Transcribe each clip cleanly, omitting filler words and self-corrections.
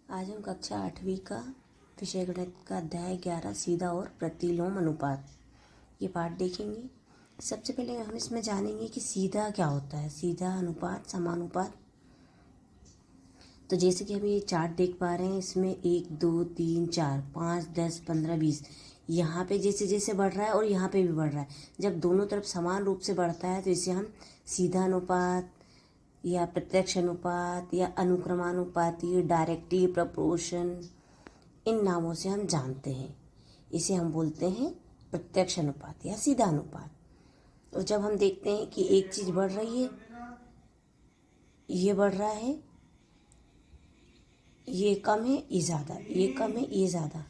आज हम कक्षा 8वीं का विषय गणित का अध्याय 11 सीधा और प्रतिलोम अनुपात ये पाठ देखेंगे। सबसे पहले हम इसमें जानेंगे कि सीधा क्या होता है। सीधा, अनुपात, समानुपात। तो जैसे कि हम ये चार्ट देख पा रहे हैं, इसमें 1 2 3 4 5 10 15 20 यहाँ पे जैसे जैसे बढ़ रहा है और यहाँ पे भी बढ़ रहा है। जब दोनों तरफ समान रूप से बढ़ता है तो इसे हम सीधा अनुपात या प्रत्यक्ष अनुपात या अनुक्रमानुपाती, डायरेक्टली प्रपोर्शन, इन नामों से हम जानते हैं। इसे हम बोलते हैं प्रत्यक्ष अनुपात या सीधा अनुपात। और जब हम देखते हैं कि एक चीज़ बढ़ रही है, ये बढ़ रहा है, ये कम है, ये ज़्यादा, ये कम है, ये ज़्यादा,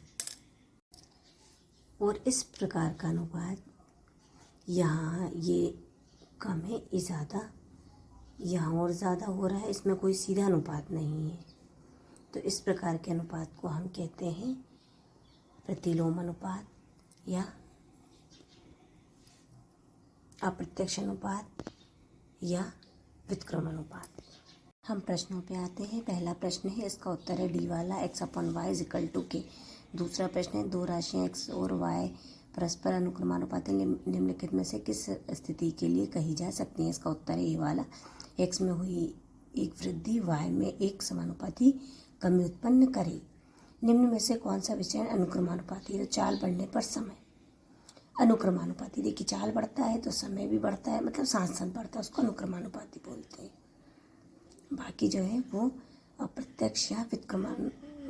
और इस प्रकार का अनुपात, यहाँ ये कम है, ये ज़्यादा, यहाँ और ज़्यादा हो रहा है, इसमें कोई सीधा अनुपात नहीं है। तो इस प्रकार के अनुपात को हम कहते हैं प्रतिलोम अनुपात या अप्रत्यक्ष अनुपात या व्युत्क्रम अनुपात। हम प्रश्नों पे आते हैं। पहला प्रश्न है, इसका उत्तर है डी वाला, x/y = k। दूसरा प्रश्न है, दो राशियाँ x और y परस्पर अनुक्रमानुपाती निम्नलिखित में से किस स्थिति के लिए कही जा सकती है। इसका उत्तर है ए वाला, x में हुई एक वृद्धि y में एक समानुपाती कमी उत्पन्न करे। निम्न में से कौन सा विचरण अनुक्रमानुपाती है। तो चाल बढ़ने पर समय अनुक्रमानुपाती। देखिए, चाल बढ़ता है तो समय भी बढ़ता है, मतलब साथ साथ बढ़ता है, उसको अनुक्रमानुपाती बोलते हैं। बाकी जो है वो अप्रत्यक्ष या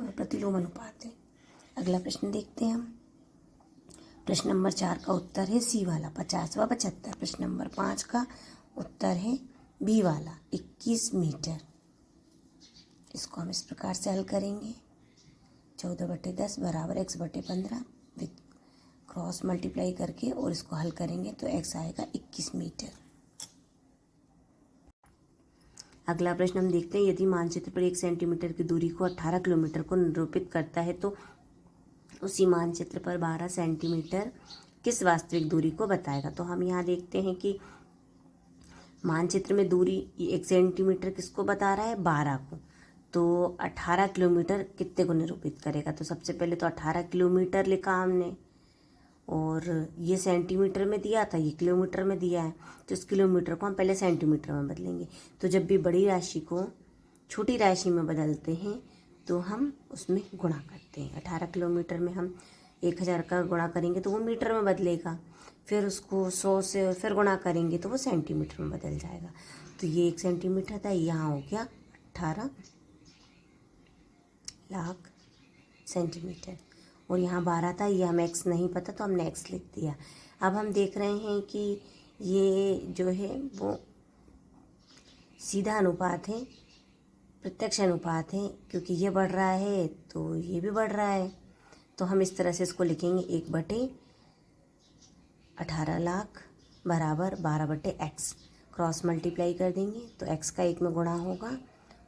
प्रतिलोम अनुपात है। अगला प्रश्न देखते हैं हम। प्रश्न नंबर 4 का उत्तर है सी वाला, 50वां 75। प्रश्न नंबर 5 का उत्तर है बी वाला, 21 मीटर। इसको हम इस प्रकार से हल करेंगे। 14/10 = x/15 विथ क्रॉस मल्टीप्लाई करके, और इसको हल करेंगे तो x आएगा 21 मीटर। अगला प्रश्न हम देखते हैं, यदि मानचित्र पर 1 सेंटीमीटर की दूरी को 18 किलोमीटर को निरूपित करता है तो उसी मानचित्र पर 12 सेंटीमीटर किस वास्तविक दूरी को बताएगा। तो हम यहाँ देखते हैं कि मानचित्र में दूरी 1 सेंटीमीटर किसको बता रहा है, 12 को। तो 18 किलोमीटर कितने को निरूपित करेगा। तो सबसे पहले तो 18 किलोमीटर लिखा हमने, और ये सेंटीमीटर में दिया था, ये किलोमीटर में दिया है, तो इस किलोमीटर को हम पहले सेंटीमीटर में बदलेंगे। तो जब भी बड़ी राशि को छोटी राशि में बदलते हैं तो हम उसमें गुणा करते हैं। 18 किलोमीटर में हम 1000 का गुणा करेंगे तो वो मीटर में बदलेगा, फिर उसको 100 से फिर गुणा करेंगे तो वो सेंटीमीटर में बदल जाएगा। तो ये 1 सेंटीमीटर था, यहाँ हो गया 18 लाख सेंटीमीटर, और यहाँ 12 था, ये हमें x नहीं पता तो हमने x लिख दिया। अब हम देख रहे हैं कि ये जो है वो सीधा अनुपात है, प्रत्यक्ष अनुपात है, क्योंकक्योंकि ये बढ़ रहा है तो ये भी बढ़ रहा है। तो हम इस तरह से इसको लिखेंगे, 1/18 लाख बराबर 12/x। क्रॉस मल्टीप्लाई कर देंगे तो x का 1 में गुणा होगा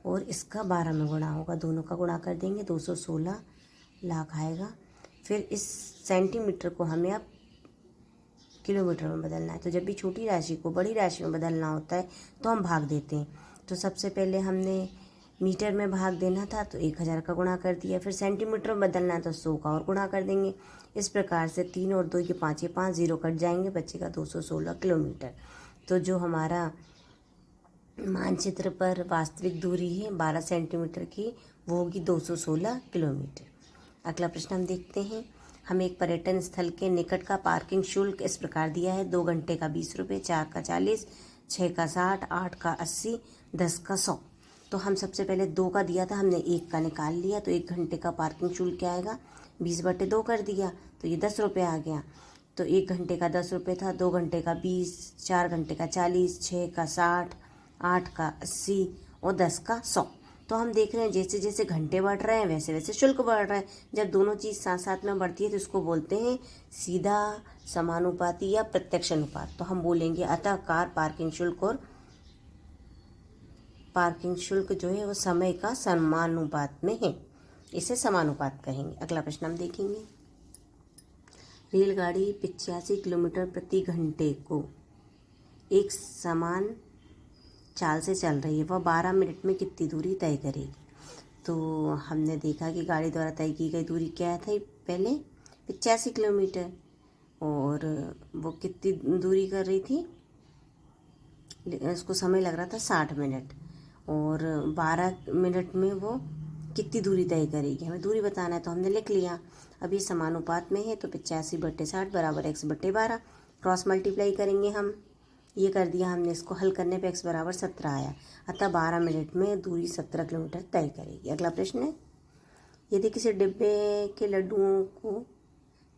और इसका 12 में गुणा होगा, दोनों का गुणा कर देंगे 216 लाख आएगा। फिर इस सेंटीमीटर को हमें अब किलोमीटर में बदलना है। तो जब भी छोटी राशि को बड़ी राशि में बदलना होता है तो हम भाग देते हैं। तो सबसे पहले हमने मीटर में भाग देना था तो 1000 का गुणा कर दिया, फिर सेंटीमीटर में बदलना है तो 100 का और गुणा कर देंगे। इस प्रकार से 3 और 2 ये 5, ये 5 जीरो कट जाएंगे, बचेगा 216 किलोमीटर। तो जो हमारा मानचित्र पर वास्तविक दूरी है 12 सेंटीमीटर की, वो होगी 216 किलोमीटर। अगला प्रश्न हम देखते हैं। हमें एक पर्यटन स्थल के निकट का पार्किंग शुल्क इस प्रकार दिया है, 2 घंटे का 20 रुपये, 4 का 40, 6 का 60, 8 का 80, 10 का 100। तो हम सबसे पहले 2 का दिया था, हमने 1 का निकाल लिया। तो 1 घंटे का पार्किंग शुल्क क्या आएगा, 20/2 कर दिया तो ये 10 रुपये आ गया। तो 1 घंटे का 10 रुपये था, 2 घंटे का 20, 4 घंटे का 40, 6 का 60, 8 का 80 और 10 का 100। तो हम देख रहे हैं जैसे जैसे घंटे बढ़ रहे हैं वैसे वैसे शुल्क बढ़ रहा है। जब दोनों चीज़ साथ साथ में बढ़ती है तो इसको बोलते हैं सीधा, समानुपाती या प्रत्यक्ष अनुपात। तो हम बोलेंगे अतः कार पार्किंग शुल्क जो है वो समय का समानुपात में है, इसे समानुपात कहेंगे। अगला प्रश्न हम देखेंगे। रेलगाड़ी 85 किलोमीटर प्रति घंटे को एक समान चाल से चल रही है, वह 12 मिनट में कितनी दूरी तय करेगी। तो हमने देखा कि गाड़ी द्वारा तय की गई दूरी क्या थी पहले 85 किलोमीटर, और वो कितनी दूरी कर रही थी, उसको समय लग रहा था 60 मिनट, और 12 मिनट में वो कितनी दूरी तय करेगी, हमें दूरी बताना है। तो हमने लिख लिया। अब ये समानुपात में है तो 85/60 बराबर x/12, क्रॉस मल्टीप्लाई करेंगे हम, ये कर दिया हमने। इसको हल करने पे x बराबर 17 आया, अतः 12 मिनट में दूरी 17 किलोमीटर तय करेगी। अगला प्रश्न है, यदि किसी डिब्बे के लड्डुओं को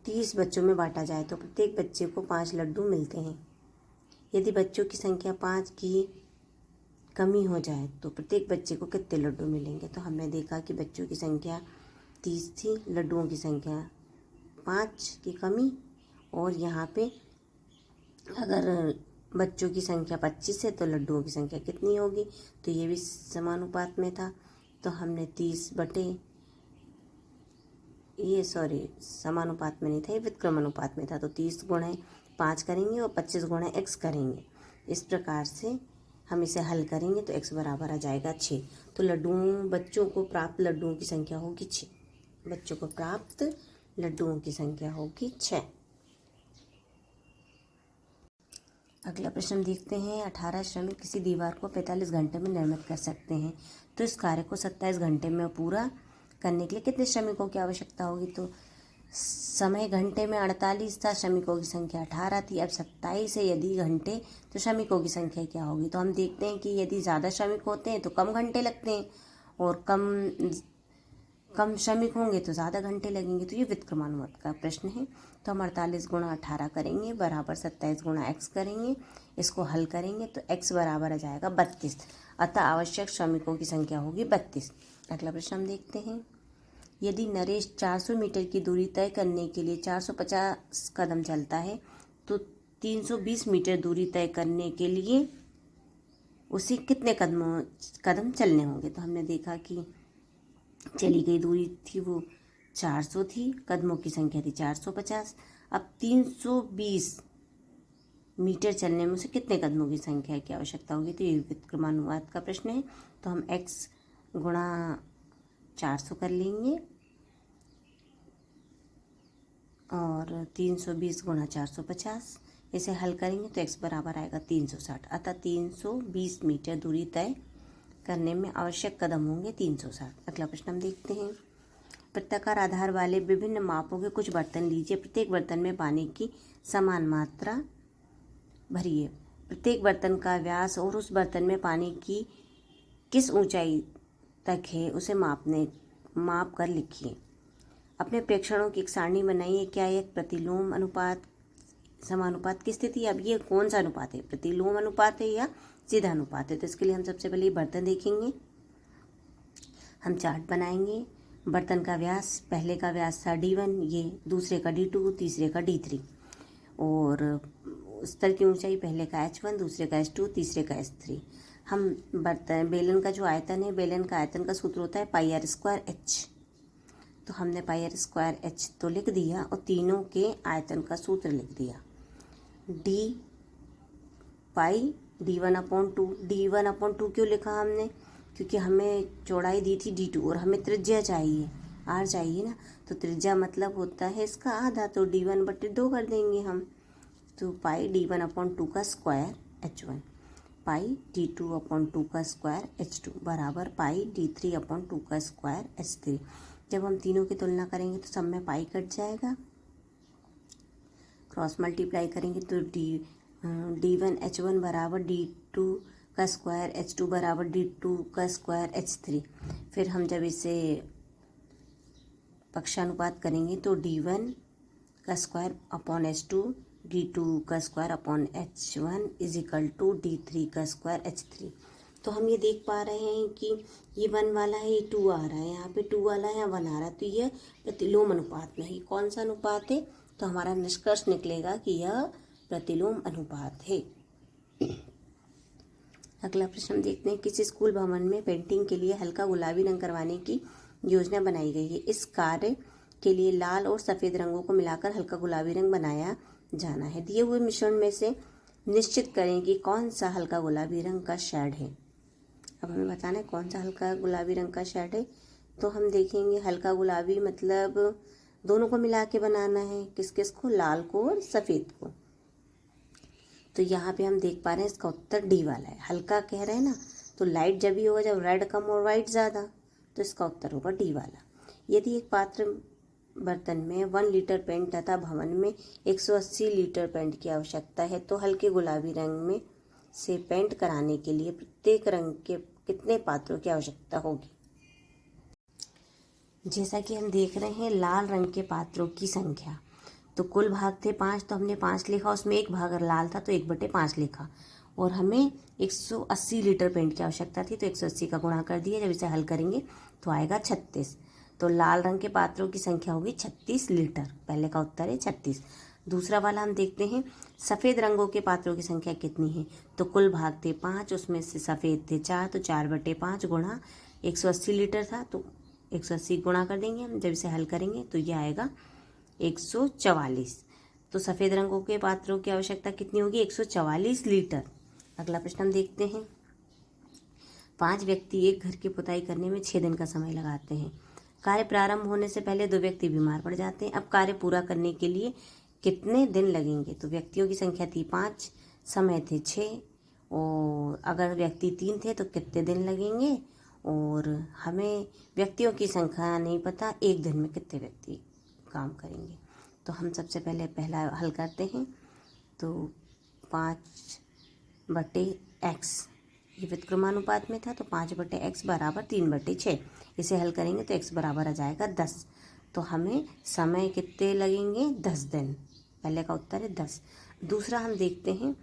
30 बच्चों में बांटा जाए तो प्रत्येक बच्चे को 5 लड्डू मिलते हैं। यदि बच्चों की संख्या 5 की कमी हो जाए तो प्रत्येक बच्चे को कितने लड्डू मिलेंगे। तो हमने देखा कि बच्चों की संख्या 30 थी, लड्डुओं की संख्या 5 की कमी, और यहाँ पे अगर बच्चों की संख्या 25 है तो लड्डुओं की संख्या कितनी होगी, तो ये भी समानुपात में था। तो हमने 30 बटे समानुपात में नहीं था, ये व्युत्क्रमानुपात में था। तो 30 गुणे 5 करेंगे और 25 गुणे x करेंगे। इस प्रकार से हम इसे हल करेंगे तो x बराबर आ जाएगा 6। तो बच्चों को प्राप्त लड्डुओं की संख्या होगी 6। बच्चों को प्राप्त लड्डुओं की संख्या होगी 6। अगला प्रश्न देखते हैं। 18 श्रमिक किसी दीवार को 45 घंटे में निर्मित कर सकते हैं, तो इस कार्य को 27 घंटे में पूरा करने के लिए कितने श्रमिकों की आवश्यकता होगी। तो समय घंटे में 48 था, श्रमिकों की संख्या 18 थी। अब 27 है यदि घंटे, तो श्रमिकों की संख्या क्या होगी। तो हम देखते हैं कि यदि ज़्यादा श्रमिक होते हैं तो कम घंटे लगते हैं, और कम श्रमिक होंगे तो ज़्यादा घंटे लगेंगे। तो ये व्युत्क्रमानुपात का प्रश्न है। तो हम 48 गुणा 18 करेंगे बराबर 27 गुणा x करेंगे, इसको हल करेंगे तो x बराबर आ जाएगा 32। अतः आवश्यक श्रमिकों की संख्या होगी 32। अगला प्रश्न हम देखते हैं। यदि नरेश 400 मीटर की दूरी तय करने के लिए 450 कदम चलता है तो 320 मीटर दूरी तय करने के लिए उसे कितने कदम चलने होंगे। तो हमने देखा कि चली गई दूरी थी वो 400 थी, कदमों की संख्या थी 450। अब 320 मीटर चलने में उसे कितने कदमों की संख्या की आवश्यकता होगी। तो ये व्युत्क्रमानुपात का प्रश्न है। तो हम x गुणा 400 कर लेंगे और 320 गुणा 450, इसे हल करेंगे तो x बराबर आएगा 360। अतः 320 मीटर दूरी तय करने में आवश्यक कदम होंगे 360। अगला प्रश्न हम देखते हैं। वृत्ताकार आधार वाले विभिन्न मापों के कुछ बर्तन लीजिए। प्रत्येक बर्तन में पानी की समान मात्रा भरिए। प्रत्येक बर्तन का व्यास और उस बर्तन में पानी की किस ऊंचाई तक है उसे माप कर लिखिए। अपने प्रेक्षणों की एक सारणी बनाइए। क्या एक प्रतिलोम अनुपात समानुपात की स्थिति। अब ये कौन सा अनुपात है, प्रतिलोम अनुपात है या सीधा अनुपात है। तो इसके लिए हम सबसे पहले बर्तन देखेंगे, हम चार्ट बनाएंगे। बर्तन का व्यास, पहले का व्यास था D1, ये दूसरे का D2, तीसरे का D3, और स्तर की ऊंचाई पहले का H1, दूसरे का H2, तीसरे का H3। हम बेलन का जो आयतन है, बेलन का आयतन का सूत्र होता है πr²h। तो हमने πr²h तो लिख दिया और तीनों के आयतन का सूत्र लिख दिया। D1/2। D1/2 क्यों लिखा हमने, क्योंकि हमें चौड़ाई दी थी D2 और हमें त्रिज्या चाहिए, R चाहिए ना। तो त्रिज्या मतलब होता है इसका आधा, तो D1/2 कर देंगे हम। तो πD1/2 का स्क्वायर H1, πD2/2 का स्क्वायर H2 बराबर πD3/2 का स्क्वायर H3। जब हम तीनों की तुलना करेंगे तो सब में पाई कट जाएगा, क्रॉस मल्टीप्लाई करेंगे तो D1H1 बराबर D2 का स्क्वायर H2 बराबर D2 का स्क्वायर H3। फिर हम जब इसे पक्षानुपात करेंगे तो D1 का स्क्वायर अपॉन H2, D2 का square upon H1 is equal to D3 का स्क्वायर H3। तो हम ये देख पा रहे हैं कि ये 1 वाला है, ये 2 आ रहा है, यहाँ पे 2 वाला है, यहाँ 1 आ रहा है। तो यह प्रतिलोम अनुपात में है। कौन सा अनुपात है, तो हमारा निष्कर्ष निकलेगा कि यह प्रतिलोम अनुपात है। अगला प्रश्न हम देखते हैं। किसी स्कूल भवन में पेंटिंग के लिए हल्का गुलाबी रंग करवाने की योजना बनाई गई है। इस कार्य के लिए लाल और सफ़ेद रंगों को मिलाकर हल्का गुलाबी रंग बनाया जाना है। दिए हुए मिश्रण में से निश्चित करें कि कौन सा हल्का गुलाबी रंग का शेड है। अब हमें बताना है कौन सा हल्का गुलाबी रंग का शेड है। तो हम देखेंगे हल्का गुलाबी मतलब दोनों को मिला के बनाना है, किस किस को, लाल को और सफ़ेद को। तो यहाँ पे हम देख पा रहे हैं इसका उत्तर डी वाला है। हल्का कह रहे हैं ना, तो लाइट जब भी होगा जब रेड कम और वाइट ज़्यादा, तो इसका उत्तर होगा डी वाला। यदि एक पात्र बर्तन में 1 लीटर पेंट तथा भवन में 180 लीटर पेंट की आवश्यकता है, तो हल्के गुलाबी रंग में से पेंट कराने के लिए प्रत्येक रंग के कितने पात्रों की आवश्यकता होगी। जैसा कि हम देख रहे हैं लाल रंग के पात्रों की संख्या, तो कुल भाग थे 5, तो हमने 5 लिखा, उसमें एक भाग लाल था तो 1/5 लिखा, और हमें 180 लीटर पेंट की आवश्यकता थी तो 180 का गुणा कर दिया। जब इसे हल करेंगे तो आएगा 36। तो लाल रंग के पात्रों की संख्या होगी 36 लीटर। पहले का उत्तर है 36। दूसरा वाला हम देखते हैं सफ़ेद रंगों के पात्रों की संख्या कितनी है। तो कुल भाग थे 5, उसमें से सफ़ेद थे 4, तो 4/5 गुणा 180 लीटर था तो 180 गुणा कर देंगे हम। जब इसे हल करेंगे तो ये आएगा 144। तो सफ़ेद रंगों के पात्रों की आवश्यकता कितनी होगी, 144 लीटर। अगला प्रश्न हम देखते हैं 5 व्यक्ति एक घर की पुताई करने में 6 दिन का समय लगाते हैं। कार्य प्रारंभ होने से पहले 2 व्यक्ति बीमार पड़ जाते हैं। अब कार्य पूरा करने के लिए कितने दिन लगेंगे। तो व्यक्तियों की संख्या थी 5, समय थे 6, और अगर व्यक्ति 3 थे तो कितने दिन लगेंगे, और हमें व्यक्तियों की संख्या नहीं पता, एक दिन में कितने व्यक्ति काम करेंगे। तो हम सबसे पहले पहला हल करते हैं। तो 5/x ये व्युत्क्रमानुपात में था, तो 5/x बराबर 3/6। इसे हल करेंगे तो x बराबर आ जाएगा 10। तो हमें समय कितने लगेंगे, 10 दिन। पहले का उत्तर है 10। दूसरा हम देखते हैं,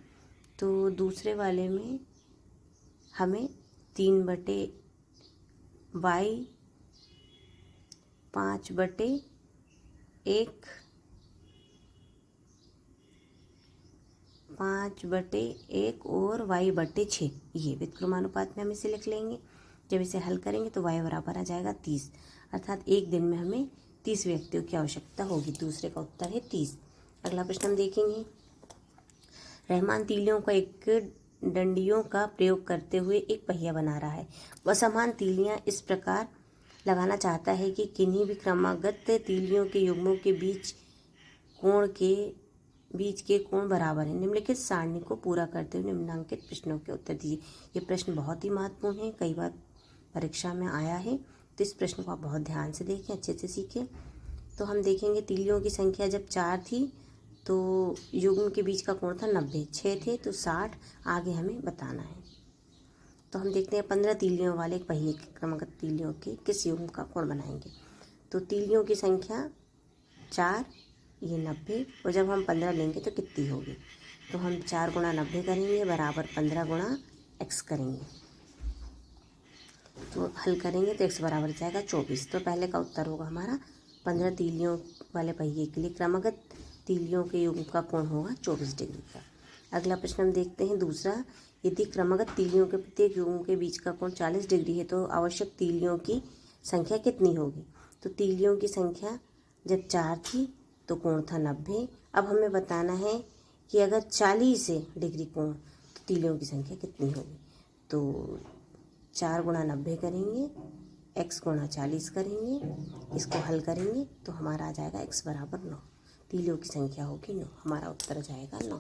तो दूसरे वाले में हमें 3/y 5/1 और y/6 ये व्युत्क्रमानुपात में हम इसे लिख लेंगे। जब इसे हल करेंगे तो y बराबर आ जाएगा 30, अर्थात एक दिन में हमें 30 व्यक्तियों की आवश्यकता होगी। दूसरे का उत्तर है 30। अगला प्रश्न हम देखेंगे रहमान तीलियों का एक डंडियों का प्रयोग करते हुए एक पहिया बना रहा है। वह समान तीलियां इस प्रकार लगाना चाहता है कि किन्हीं भी क्रमागत तीलियों के युग्मों के बीच के कोण बराबर है। निम्नलिखित सारणी को पूरा करते हुए निम्नांकित प्रश्नों के उत्तर दीजिए। ये प्रश्न बहुत ही महत्वपूर्ण है, कई बार परीक्षा में आया है, तो इस प्रश्न को आप बहुत ध्यान से देखें, अच्छे से सीखें। तो हम देखेंगे तीलियों की संख्या जब 4 थी तो युग्म के बीच का कोण था 90, 6 थे तो 60, आगे हमें बताना है। तो हम देखते हैं 15 तीलियों वाले एक पहिए के क्रमागत तीलियों के किस युग्म का कोण बनाएंगे। तो तीलियों की संख्या 4, ये 90, और जब हम 15 लेंगे तो कितनी होगी। तो हम 4 × 90 करेंगे बराबर 15 × x करेंगे, तो हल करेंगे तो x बराबर जाएगा 24। तो पहले का उत्तर होगा हमारा 15 तीलियों वाले पहिए के लिए क्रमागत तीलियों के युग्म का कोण होगा 24 डिग्री का। अगला प्रश्न हम देखते हैं दूसरा, यदि क्रमागत तीलियों के प्रत्येक युग्म के बीच का कोण 40 डिग्री है तो आवश्यक तीलियों की संख्या कितनी होगी। तो तीलियों की संख्या जब 4 थी तो कोण था 90। अब हमें बताना है कि अगर 40 डिग्री कोण तो तीलियों की संख्या कितनी होगी। तो 4 × 90 करेंगे, x × 40 करेंगे, इसको हल करेंगे तो हमारा आ जाएगा x बराबर 9। तीलियों की संख्या होगी 9, हमारा उत्तर आ जाएगा 9।